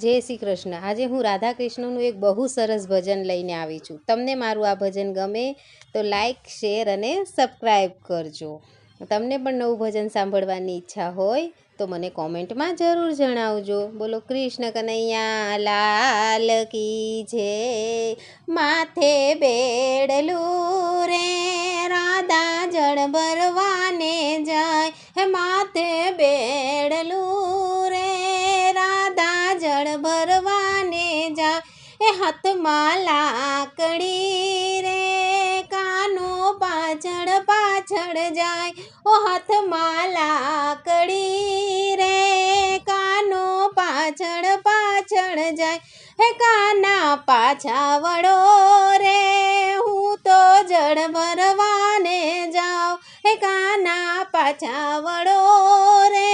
જય શ્રી કૃષ્ણ। આજે હું રાધા કૃષ્ણનું એક બહુ સરસ ભજન લઈને આવી છું। તમને મારું આ ભજન ગમે તો લાઈક, શેર અને સબસ્ક્રાઈબ કરજો। તમને પણ નવું ભજન સાંભળવાની ઈચ્છા હોય તો મને કોમેન્ટમાં જરૂર જણાવજો। બોલો કૃષ્ણ કનૈયા લાલ કી જય। માથે બેડલું રે રાધા જળ ભરવાને જાય, હે માથે બેડલું રે જળ ભરવાને જાય, એ હાથમાં લાકડી રે કાનો પાછળ પાછળ જાય, ઓ હાથમાં લાકડી રે કાનો પાછળ પાછળ જાય, હે કાના પાછા વળો રે હું તો જળ ભરવાને જાઉં, હે કાના પાછા વળો રે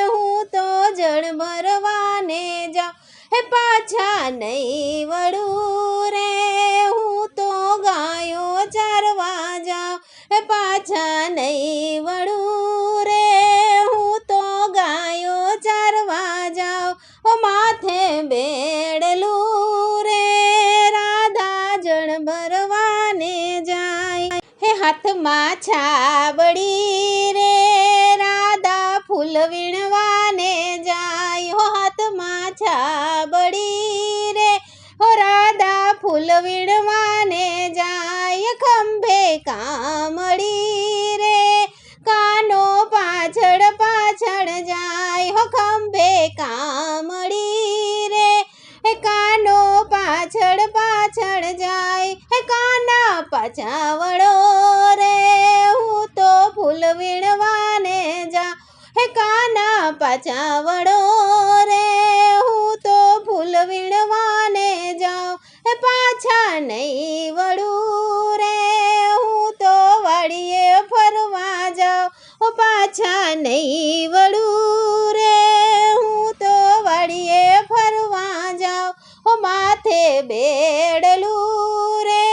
હું તો જળ ભરવાને જાઉં, હે પાછા નહીં વળું રે હું તો ગાયો ચારવા જાઉં, હે પાછા નહીં વળું રે હું તો ગાયો ચારવા જાઉં, ઓ માથે બેડલું રે રાધા જળ ભરવાને જાય, હે હાથમાં છાબડી રે રાધા ફૂલ વીણવાને જાય, હો હાથમાં છાબડી રે હો રાધા ફૂલ વીણવાને જાય, ખંભે કામળી રે કાનો પાછળ પાછળ જાય, હો ખંભે કામળી રે હે કાનો પાછળ પાછળ જાય, હે કાના પાછા વળો રે હું તો ફૂલ વીણવાને જાઉં, હે કાના પાછા વળો રે હું તો ફૂલ વીણવાને જાઉં, હે પાછા નહીં વળું રે હું તો વાડીએ ફરવા જાઉં, ઓ પાછા નહીં વળું રે હું તો વાડીએ ફરવા જાઉં, ઓ માથે બેડલું રે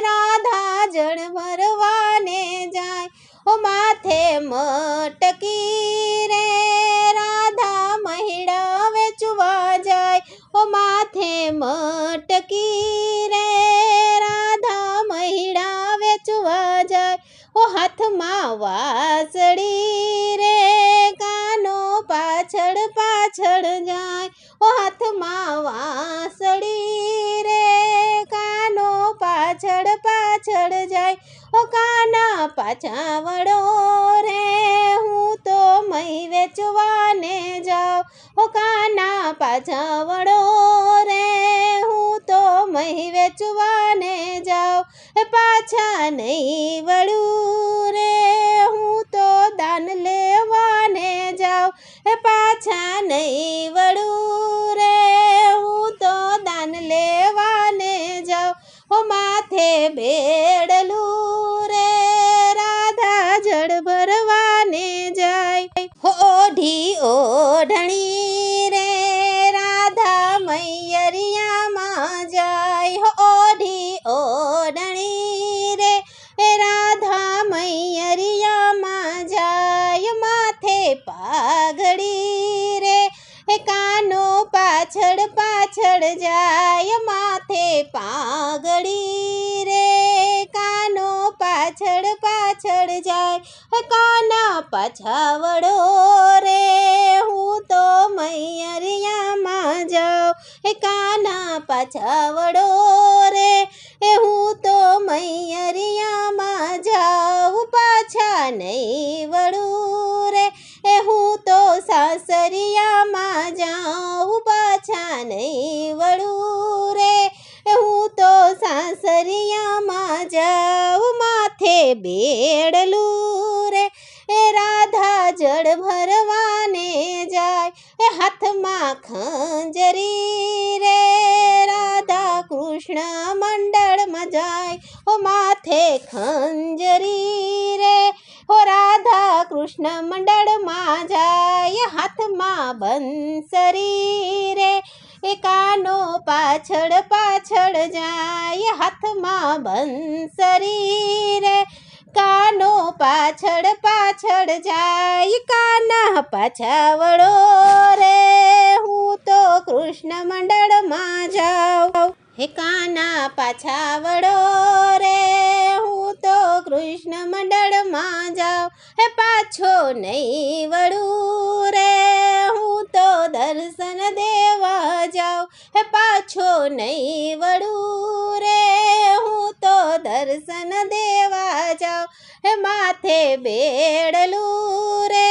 રાધા જળ ભરવાને જાય, ઓ માથે મટકી રે રાધા મહિડા વેચવા જાય, ઓ માથે મટકી રે રાધા મહિડા વેચવા જાય, ઓ હાથમાં વાસળી રે કાનો પાછળ પાછળ જાય, ઓ હાથમાં વાસળી રે કાનો પાછળ પાછળ જાય, ઓ કાના પાછા વળો રે હું તો મહી વેચવાને જાઉં, ઓ કાના પાછા વળો રે હું તો મહી વેચવાને જાઉં, હે પાછા નહીં વળું રે હું તો દાન લેવાને જાઉં, હે પાછા નહીં વળું રે હું તો દાન લેવાને જાઉં, ઓ માથે બેડલું રે રાધા જળ ભરવાને જાય, હો ઓઢી ઓઢણી રે રાધા મૈયરિયામાં જાય, હો ઓઢી ઓઢણી રે રાધા મૈયરિયામાં જાય, માથે પાઘડી રે કાનો પાછળ પાછળ જાય, માથે પાઘડી રે કાનો પાછળ પાછળ જાય, કાના પાછા વળો રે હું તો મૈયરિયામાં જાઉં, હે કાના પાછા વળો રે હું તો મૈયરિયામાં જાઉં, પાછા નહીં વળું રે હું તો સાસરિયામાં જાઉં, પાછા નહીં વળું રે હું તો સાસરિયામાં જાઉં, માથે બેડલું રે રાધા જળ ભરવાને જાય, એ હાથમાં ખંજરી રે રાધા કૃષ્ણ મંડળમાં જાય, ઓ માથે ખંજરી રે હો રાધા કૃષ્ણ મંડળમાં જાય, હાથમાં બંસરી રે એ કાનો પાછળ પાછળ જાય, હાથમાં બંસરી રે કાનો પાછળ પાછળ જાય, કાના પાછા વળો રે હું તો કૃષ્ણ મંડળમાં જાઉં. હે કાના પાછા વળો રે, હું તો કૃષ્ણ મંડળમાં જાઉં. હે પાછો નહીં વળું રે, હું તો દર્શન દેવા જાઉં. હે પાછો નહીં વળું રે, હું તો દર્શન દેવા જાઉં. હે માથે બેડલું રે,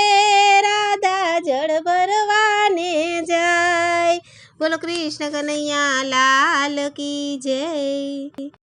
રાધા જળ ભરવાને જાય. બોલો કૃષ્ણ કનૈયા લાલ કી જય.